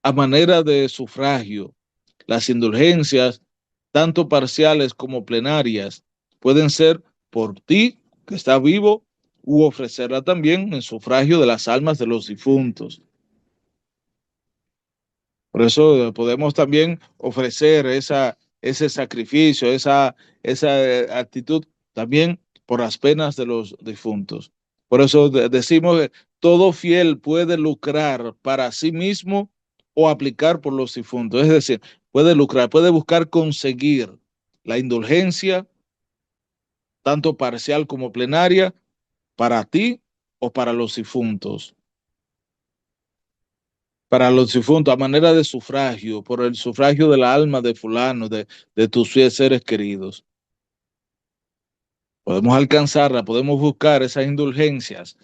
a manera de sufragio. Las indulgencias, tanto parciales como plenarias, pueden ser por ti, que está vivo, u ofrecerla también en sufragio de las almas de los difuntos. Por eso podemos también ofrecer ese sacrificio, esa actitud también por las penas de los difuntos. Por eso decimos que todo fiel puede lucrar para sí mismo o aplicar por los difuntos. Es decir, puede lucrar, puede buscar conseguir la indulgencia, tanto parcial como plenaria, para ti o para los difuntos. Para los difuntos, a manera de sufragio, por el sufragio de la alma de fulano, de tus seres queridos. Podemos alcanzarla, podemos buscar esas indulgencias,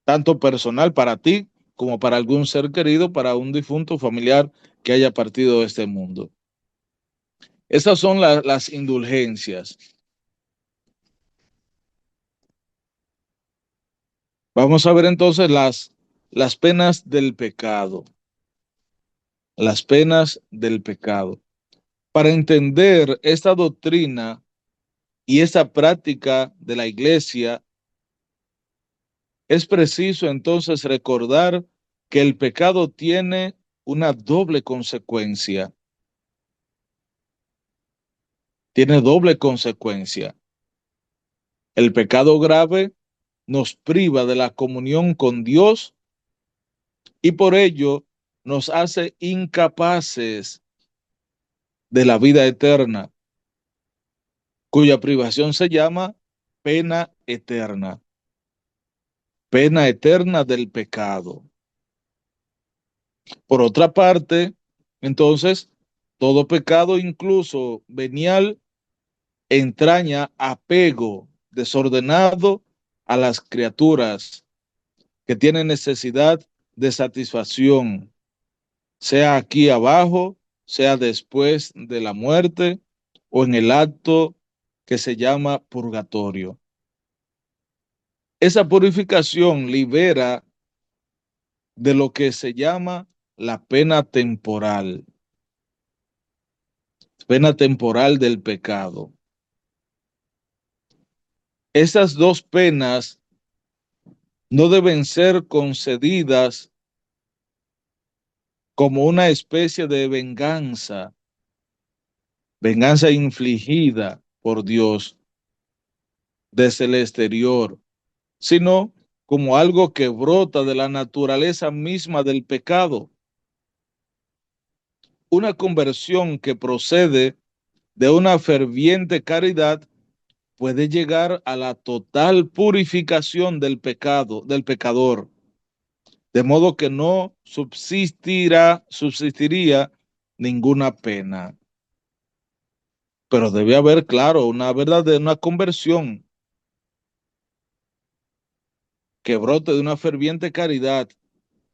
tanto personal para ti como para algún ser querido, para un difunto familiar que haya partido de este mundo. Esas son las indulgencias. Vamos a ver entonces las penas del pecado. Las penas del pecado. Para entender esta doctrina y esa práctica de la iglesia, es preciso entonces recordar que el pecado tiene una doble consecuencia. Tiene doble consecuencia. El pecado grave nos priva de la comunión con Dios y por ello nos hace incapaces de la vida eterna, cuya privación se llama pena eterna. Pena eterna del pecado. Por otra parte, entonces, todo pecado, incluso venial, entraña apego desordenado a las criaturas que tienen necesidad de satisfacción, sea aquí abajo, sea después de la muerte o en el acto que se llama purgatorio. Esa purificación libera de lo que se llama la pena temporal del pecado. Esas dos penas no deben ser concedidas como una especie de venganza, venganza infligida por Dios desde el exterior, sino como algo que brota de la naturaleza misma del pecado. Una conversión que procede de una ferviente caridad puede llegar a la total purificación del pecado, del pecador, de modo que no subsistiría ninguna pena. Pero debe haber, claro, una conversión que brote de una ferviente caridad.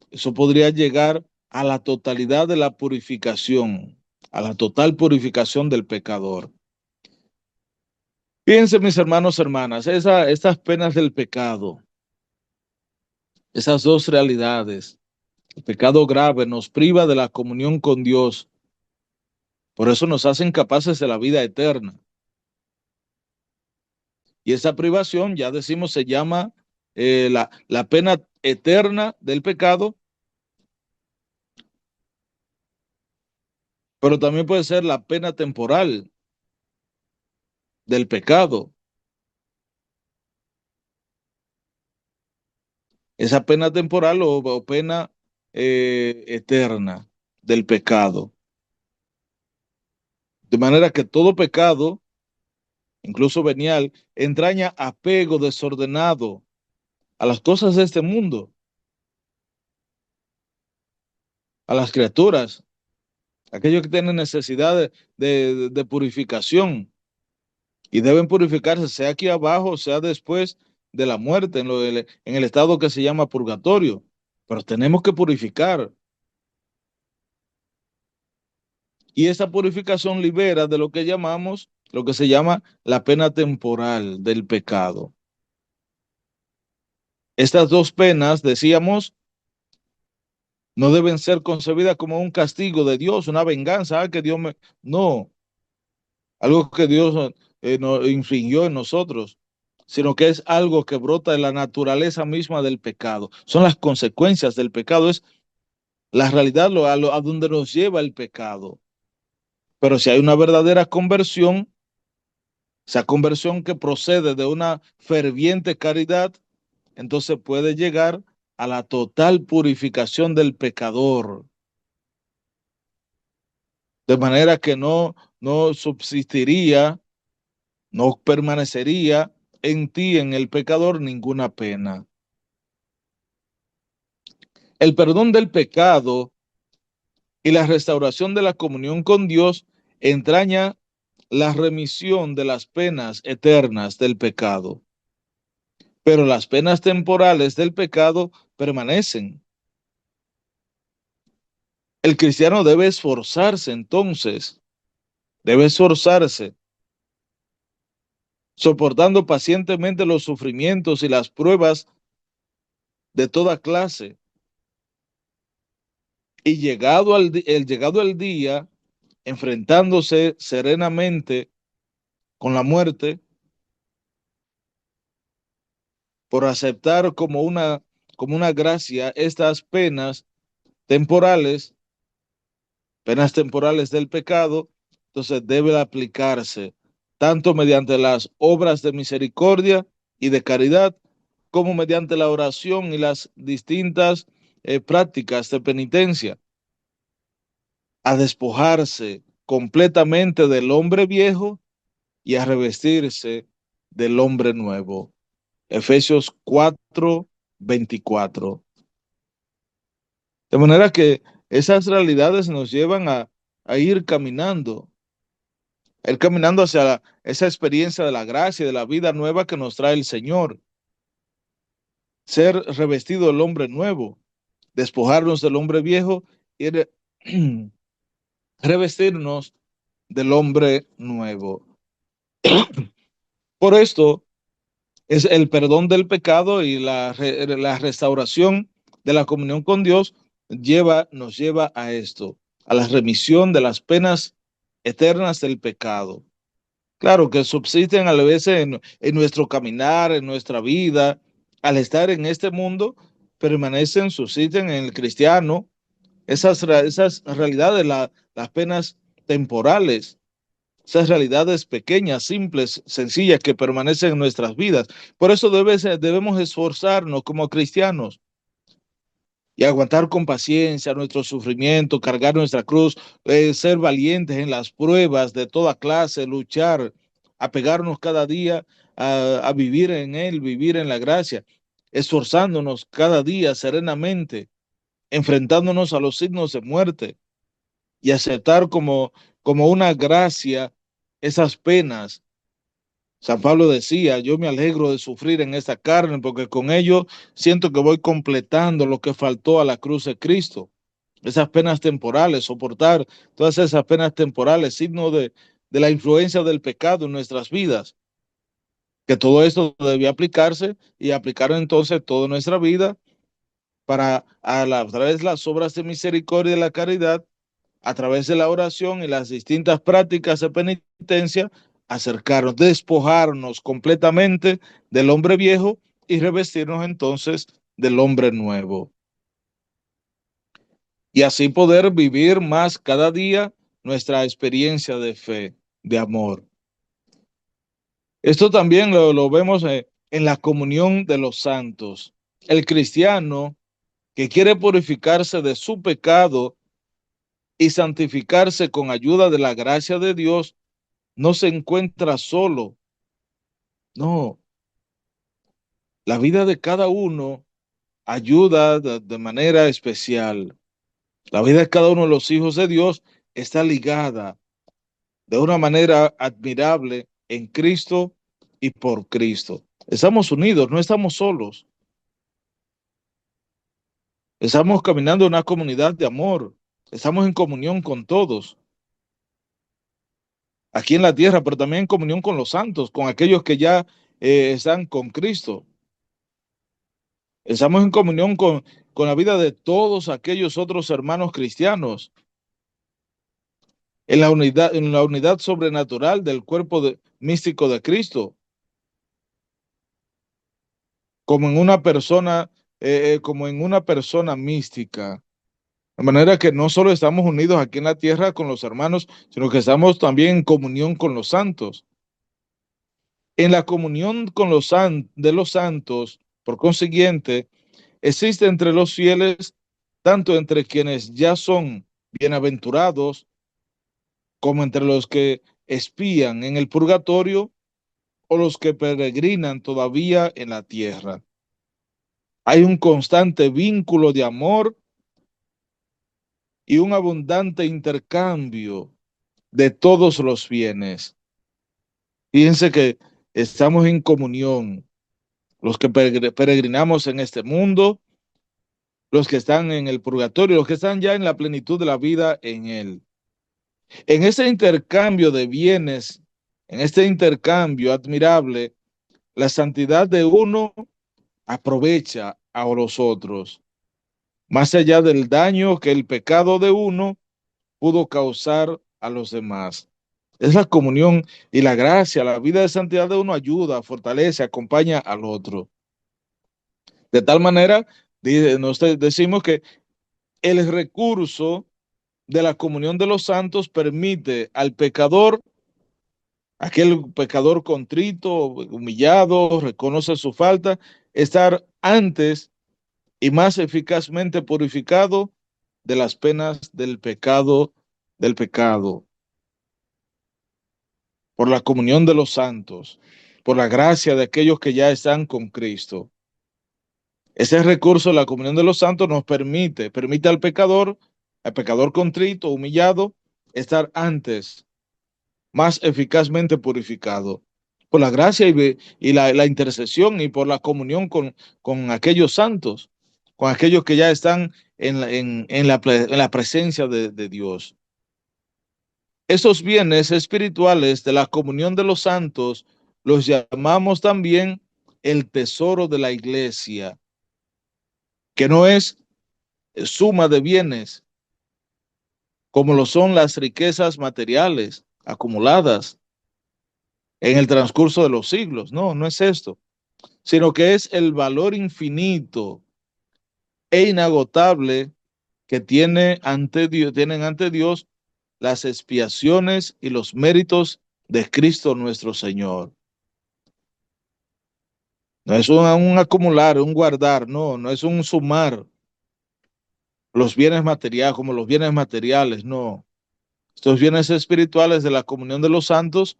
Eso podría llegar a la totalidad de la purificación, a la total purificación del pecador. Fíjense, mis hermanos, hermanas, estas penas del pecado, esas dos realidades, el pecado grave nos priva de la comunión con Dios, por eso nos hacen capaces de la vida eterna. Y esa privación, ya decimos, se llama la pena eterna del pecado, pero también puede ser la pena temporal del pecado. Esa pena temporal o pena eterna del pecado. De manera que todo pecado, incluso venial, entraña apego desordenado a las cosas de este mundo, a las criaturas, aquellos que tienen necesidad de purificación y deben purificarse, sea aquí abajo, sea después de la muerte, en el estado que se llama purgatorio. Pero tenemos que purificar. Y esa purificación libera de lo que llamamos, lo que se llama la pena temporal del pecado. Estas dos penas, decíamos, no deben ser concebidas como un castigo de Dios, una venganza, que Dios me... No, algo que Dios no infringió en nosotros, sino que es algo que brota de la naturaleza misma del pecado. Son las consecuencias del pecado, es la realidad a donde nos lleva el pecado. Pero si hay una verdadera conversión, esa conversión que procede de una ferviente caridad, entonces puede llegar a la total purificación del pecador. De manera que no subsistiría, no permanecería en ti, en el pecador, ninguna pena. El perdón del pecado y la restauración de la comunión con Dios entraña la remisión de las penas eternas del pecado. Pero las penas temporales del pecado permanecen. El cristiano debe esforzarse entonces, debe esforzarse, soportando pacientemente los sufrimientos y las pruebas de toda clase. Y llegado el día, enfrentándose serenamente con la muerte, por aceptar como una gracia estas penas temporales del pecado, entonces debe aplicarse tanto mediante las obras de misericordia y de caridad, como mediante la oración y las distintas prácticas de penitencia, a despojarse completamente del hombre viejo y a revestirse del hombre nuevo. Efesios 4:24. De manera que esas realidades nos llevan a ir caminando hacia esa experiencia de la gracia y de la vida nueva que nos trae el Señor. Ser revestido del hombre nuevo, despojarnos del hombre viejo y revestirnos del hombre nuevo. Por esto es el perdón del pecado y la restauración de la comunión con Dios nos lleva a esto, a la remisión de las penas eternas del pecado. Claro que subsisten a veces en nuestro caminar, en nuestra vida, al estar en este mundo, permanecen, subsisten en el cristiano esas realidades, las penas temporales, esas realidades pequeñas, simples, sencillas que permanecen en nuestras vidas. Por eso debemos esforzarnos como cristianos y aguantar con paciencia nuestro sufrimiento, cargar nuestra cruz, ser valientes en las pruebas de toda clase, luchar, apegarnos cada día a vivir en Él, vivir en la gracia, esforzándonos cada día serenamente, enfrentándonos a los signos de muerte y aceptar como una gracia esas penas. San Pablo decía, yo me alegro de sufrir en esta carne porque con ello siento que voy completando lo que faltó a la cruz de Cristo. Esas penas temporales, soportar todas esas penas temporales, signo de la influencia del pecado en nuestras vidas. Que todo esto debía aplicarse y aplicar entonces toda nuestra vida para a través de las obras de misericordia y la caridad, a través de la oración y las distintas prácticas de penitencia, acercarnos, despojarnos completamente del hombre viejo y revestirnos entonces del hombre nuevo. Y así poder vivir más cada día nuestra experiencia de fe, de amor. Esto también lo vemos en la comunión de los santos. El cristiano que quiere purificarse de su pecado y santificarse con ayuda de la gracia de Dios, no se encuentra solo. No, la vida de cada uno ayuda de manera especial. La vida de cada uno de los hijos de Dios está ligada de una manera admirable en Cristo y por Cristo. Estamos unidos, no estamos solos. Estamos caminando en una comunidad de amor. Estamos en comunión con todos, aquí en la tierra, pero también en comunión con los santos, con aquellos que ya están con Cristo. Estamos en comunión con la vida de todos aquellos otros hermanos cristianos, en la unidad sobrenatural del cuerpo místico de Cristo, como en una persona mística. De manera que no solo estamos unidos aquí en la tierra con los hermanos, sino que estamos también en comunión con los santos. En la comunión con de los santos, por consiguiente, existe entre los fieles, tanto entre quienes ya son bienaventurados, como entre los que espían en el purgatorio o los que peregrinan todavía en la tierra. Hay un constante vínculo de amor y un abundante intercambio de todos los bienes. Fíjense que estamos en comunión, los que peregrinamos en este mundo, los que están en el purgatorio, los que están ya en la plenitud de la vida en él. En ese intercambio de bienes, en este intercambio admirable, la santidad de uno aprovecha a los otros, más allá del daño que el pecado de uno pudo causar a los demás. Es la comunión y la gracia, la vida de santidad de uno ayuda, fortalece, acompaña al otro. De tal manera, nos decimos que el recurso de la comunión de los santos permite al pecador, aquel pecador contrito, humillado, reconoce su falta, estar antes y más eficazmente purificado de las penas del pecado, por la comunión de los santos, por la gracia de aquellos que ya están con Cristo. Ese recurso de la comunión de los santos nos permite al pecador contrito, humillado, estar antes, más eficazmente purificado, por la gracia y la intercesión y por la comunión con aquellos santos, con aquellos que ya están en la presencia de Dios. Esos bienes espirituales de la comunión de los santos los llamamos también el tesoro de la iglesia, que no es suma de bienes, como lo son las riquezas materiales acumuladas en el transcurso de los siglos. No, no es esto, sino que es el valor infinito e inagotable que tienen ante Dios las expiaciones y los méritos de Cristo nuestro Señor. No es un acumular, un guardar, no es un sumar los bienes materiales como los bienes materiales, no. Estos bienes espirituales de la comunión de los santos,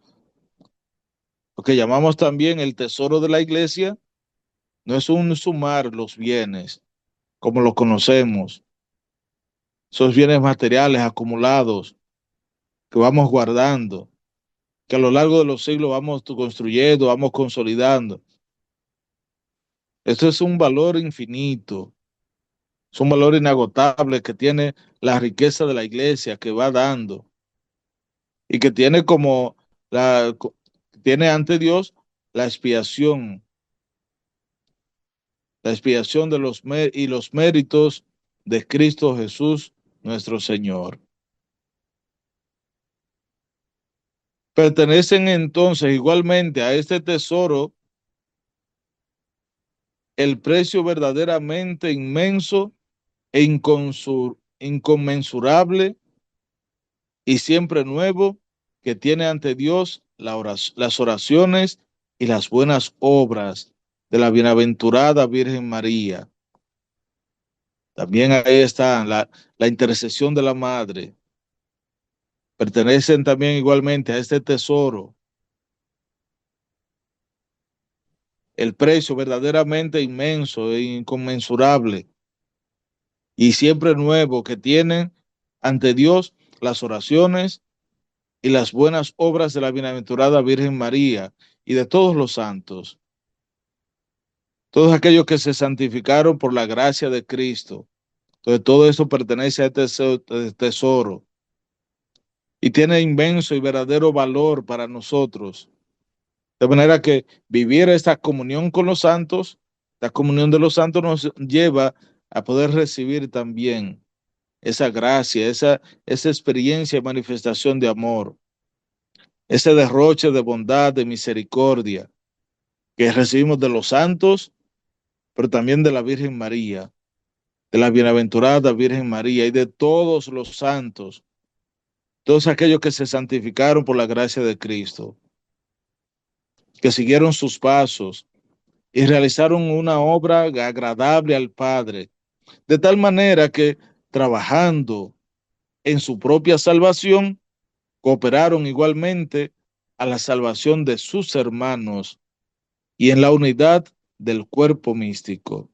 lo que llamamos también el tesoro de la iglesia, no es un sumar los bienes como lo conocemos, esos bienes materiales acumulados que vamos guardando, que a lo largo de los siglos vamos construyendo, vamos consolidando. Esto es un valor infinito, es un valor inagotable que tiene la riqueza de la iglesia que va dando y que tiene tiene ante Dios la expiación de los méritos de Cristo Jesús, nuestro Señor. Pertenecen entonces igualmente a este tesoro el precio verdaderamente inmenso e inconmensurable y siempre nuevo que tiene ante Dios las oraciones y las buenas obras de la bienaventurada Virgen María. También ahí está la intercesión de la Madre. Pertenecen también igualmente a este tesoro. El precio verdaderamente inmenso e inconmensurable y siempre nuevo que tienen ante Dios las oraciones y las buenas obras de la bienaventurada Virgen María y de todos los santos. Todos aquellos que se santificaron por la gracia de Cristo. Entonces todo eso pertenece a este tesoro y tiene inmenso y verdadero valor para nosotros. De manera que vivir esta comunión con los santos, la comunión de los santos nos lleva a poder recibir también esa gracia, esa experiencia y manifestación de amor, ese derroche de bondad, de misericordia que recibimos de los santos, pero también de la Virgen María, de la bienaventurada Virgen María y de todos los santos, todos aquellos que se santificaron por la gracia de Cristo, que siguieron sus pasos y realizaron una obra agradable al Padre, de tal manera que trabajando en su propia salvación, cooperaron igualmente a la salvación de sus hermanos y en la unidad del cuerpo místico.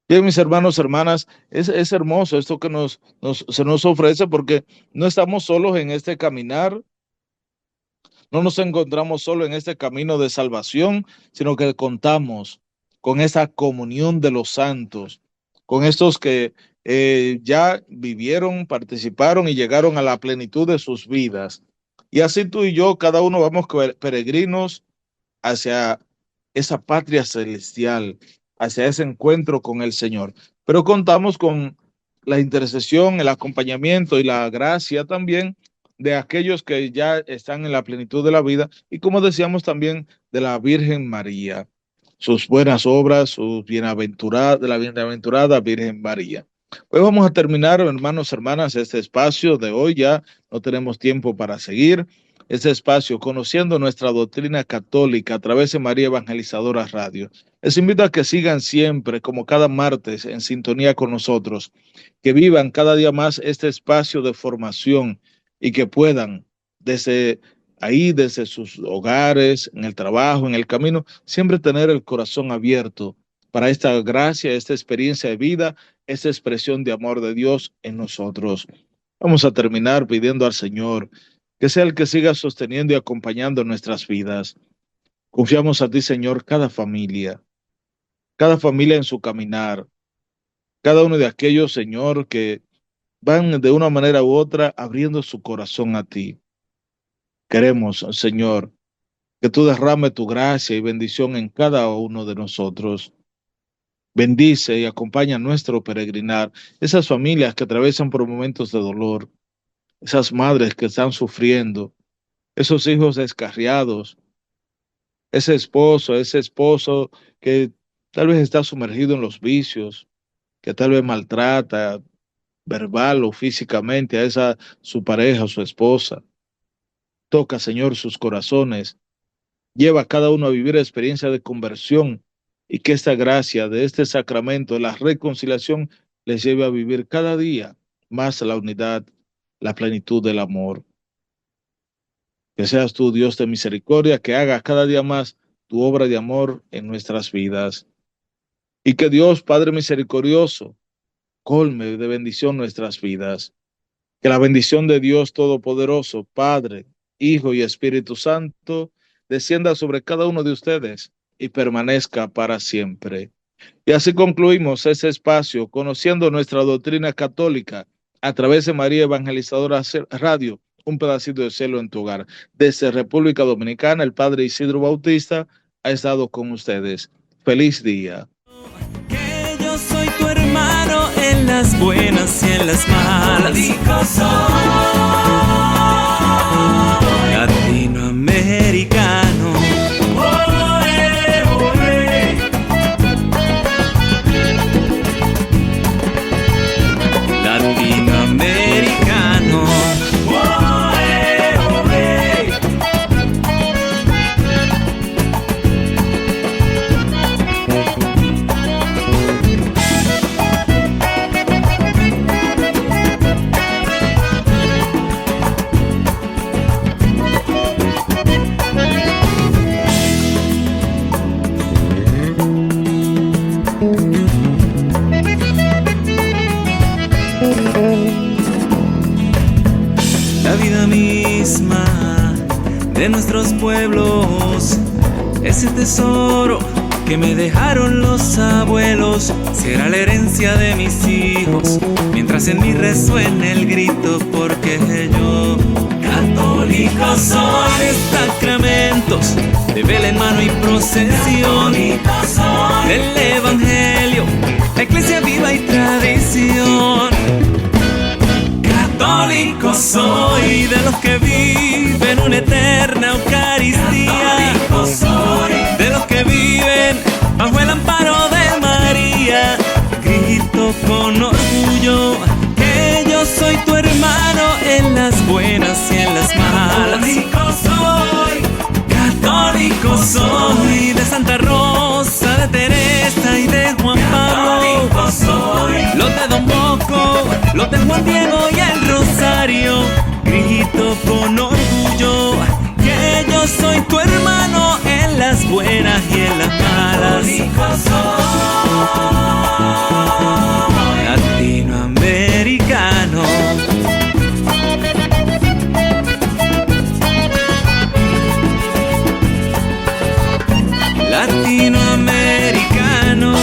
Bien, mis hermanos, hermanas, es hermoso esto que se nos ofrece porque no estamos solos en este caminar, no nos encontramos solo en este camino de salvación, sino que contamos con esa comunión de los santos, con estos que ya vivieron, participaron y llegaron a la plenitud de sus vidas. Y así tú y yo, cada uno vamos peregrinos hacia esa patria celestial, hacia ese encuentro con el Señor. Pero contamos con la intercesión, el acompañamiento y la gracia también de aquellos que ya están en la plenitud de la vida y, como decíamos, también de la Virgen María, sus buenas obras, de la bienaventurada Virgen María. Pues vamos a terminar, hermanos, hermanas, este espacio de hoy. Ya no tenemos tiempo para seguir este espacio, conociendo nuestra doctrina católica a través de María Evangelizadora Radio. Les invito a que sigan siempre, como cada martes, en sintonía con nosotros, que vivan cada día más este espacio de formación y que puedan desde ahí, desde sus hogares, en el trabajo, en el camino, siempre tener el corazón abierto para esta gracia, esta experiencia de vida, esta expresión de amor de Dios en nosotros. Vamos a terminar pidiendo al Señor que sea el que siga sosteniendo y acompañando nuestras vidas. Confiamos a ti, Señor, cada familia en su caminar, cada uno de aquellos, Señor, que van de una manera u otra abriendo su corazón a ti. Queremos, Señor, que tú derrame tu gracia y bendición en cada uno de nosotros. Bendice y acompaña nuestro peregrinar, esas familias que atraviesan por momentos de dolor, esas madres que están sufriendo, esos hijos descarriados, ese esposo que tal vez está sumergido en los vicios, que tal vez maltrata verbal o físicamente a su pareja o su esposa. Toca, Señor, sus corazones, lleva a cada uno a vivir experiencia de conversión y que esta gracia de este sacramento de la reconciliación les lleve a vivir cada día más la unidad, la plenitud del amor. Que seas tú, Dios de misericordia, que haga cada día más tu obra de amor en nuestras vidas. Y que Dios, Padre misericordioso, colme de bendición nuestras vidas. Que la bendición de Dios Todopoderoso, Padre, Hijo y Espíritu Santo, descienda sobre cada uno de ustedes y permanezca para siempre. Y así concluimos ese espacio, conociendo nuestra doctrina católica a través de María Evangelizadora Radio, un pedacito de cielo en tu hogar. Desde República Dominicana, el Padre Isidro Bautista ha estado con ustedes. Feliz día. Que yo soy tu hermano en las buenas y en las malas. Latinoamericano. La vida misma de nuestros pueblos, ese tesoro que me dejaron los abuelos, será la herencia de mis hijos, mientras en mí resuene el grito, porque yo católico soy. De sacramentos, de vela en mano y procesión, del evangelio, la iglesia viva y tradición. Católico soy, de los que viven una eterna Eucaristía. Católico soy, de los que viven bajo el amparo de María. Grito con orgullo que yo soy tu hermano en las buenas y en las malas. Católico soy, de Santa Rosa, de Teresa y de Juan Pablo. Católico soy, los de Don Bosco, los de Juan Diego y el Rosario. Grito con orgullo que yo soy tu hermano en las buenas y en las malas. Latinoamericano. Latinoamericano.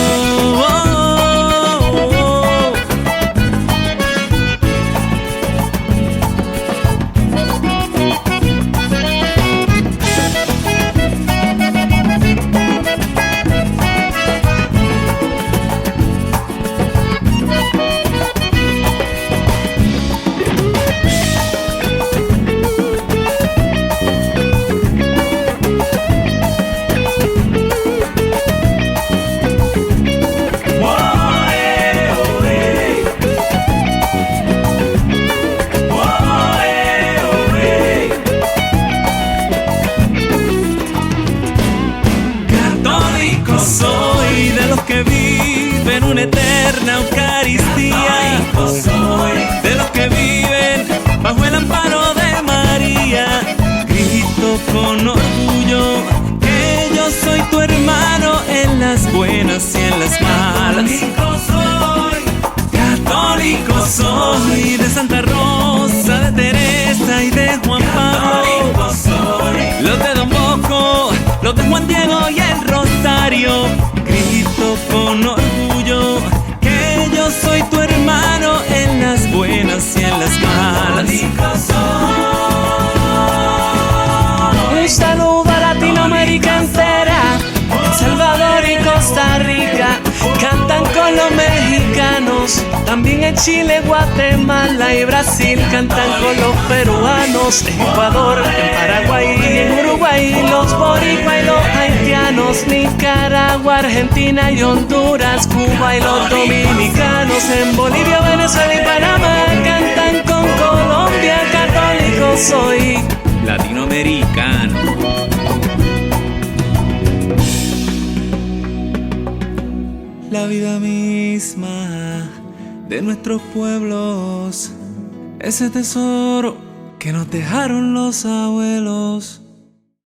Soy de los que viven una eterna Eucaristía. Soy de los que viven bajo el amparo de María. Grito con orgullo que yo soy tu hermano en las buenas y en las malas. Católico soy, de Santa Rosa, de Teresa y de Juan Pablo. Los de Don Bosco, los de Juan Diego y el Rosario. Grito con orgullo que yo soy tu hermano en las buenas y en las malas. Un saludo a Latinoamérica entera, El Salvador y Costa Rica cantan con los mexicanos. También en Chile, Guatemala y Brasil cantan con los peruanos. En Ecuador, en Paraguay y en Uruguay los boricua y los haitianos. Nicaragua, Argentina y Honduras, Cuba y los dominicanos. En Bolivia, Venezuela y Panamá cantan con Colombia. Católico soy, Latinoamericano. La vida misma de nuestros pueblos, ese tesoro que nos dejaron los abuelos.